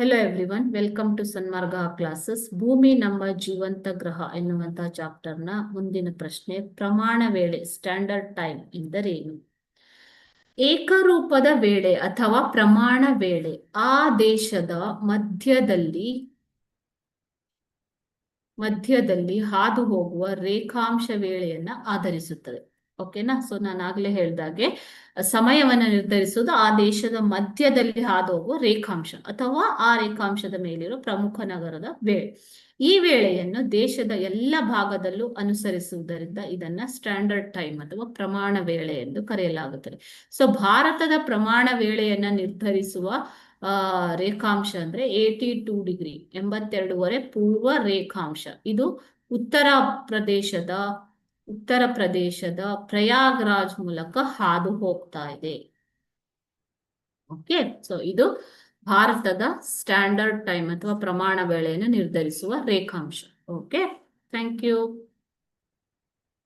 Hello everyone, welcome to Sanmarga classes. ಭೂಮಿ ನಮ್ಮ ಜೀವಂತ ಗ್ರಹ ಎನ್ನುವಂತಹ ಚಾಪ್ಟರ್ನ ಮುಂದಿನ ಪ್ರಶ್ನೆ, ಪ್ರಮಾಣ ವೇಳೆ ಸ್ಟ್ಯಾಂಡರ್ಡ್ ಟೈಮ್ ಎಂದರೇನು? ಏಕರೂಪದ ವೇಳೆ ಅಥವಾ ಪ್ರಮಾಣ ವೇಳೆ ಆ ದೇಶದ ಮಧ್ಯದಲ್ಲಿ ಹಾದು ಹೋಗುವ ರೇಖಾಂಶ ವೇಳೆಯನ್ನ ಆಧರಿಸುತ್ತದೆ. ಓಕೆನಾ? ಸೊ ನಾನು ಆಗ್ಲೇ ಹೇಳ್ದಾಗೆ ಸಮಯವನ್ನು ನಿರ್ಧರಿಸುವುದು ಆ ದೇಶದ ಮಧ್ಯದಲ್ಲಿ ಹಾದು ಹೋಗುವ ರೇಖಾಂಶ ಅಥವಾ ಆ ರೇಖಾಂಶದ ಮೇಲಿರೋ ಪ್ರಮುಖ ನಗರದ ವೇಳೆ. ಈ ವೇಳೆಯನ್ನು ದೇಶದ ಎಲ್ಲ ಭಾಗದಲ್ಲೂ ಅನುಸರಿಸುವುದರಿಂದ ಇದನ್ನ ಸ್ಟ್ಯಾಂಡರ್ಡ್ ಟೈಮ್ ಅಥವಾ ಪ್ರಮಾಣ ವೇಳೆ ಎಂದು ಕರೆಯಲಾಗುತ್ತದೆ. ಸೊ ಭಾರತದ ಪ್ರಮಾಣ ವೇಳೆಯನ್ನ ನಿರ್ಧರಿಸುವ ರೇಖಾಂಶ ಅಂದ್ರೆ 82 ಡಿಗ್ರಿ 82.5 ಪೂರ್ವ ರೇಖಾಂಶ. ಇದು ಉತ್ತರ ಪ್ರದೇಶದ ಪ್ರಯಾಗ್ರಾಜ್ ಮೂಲಕ ಹಾದು ಹೋಗ್ತಾ ಇದೆ. ಓಕೆ, ಸೊ ಇದು ಭಾರತದ ಸ್ಟ್ಯಾಂಡರ್ಡ್ ಟೈಮ್ ಅಥವಾ ಪ್ರಮಾಣ ವೇಳೆಯನ್ನು ನಿರ್ಧರಿಸುವ ರೇಖಾಂಶ. Okay, thank you.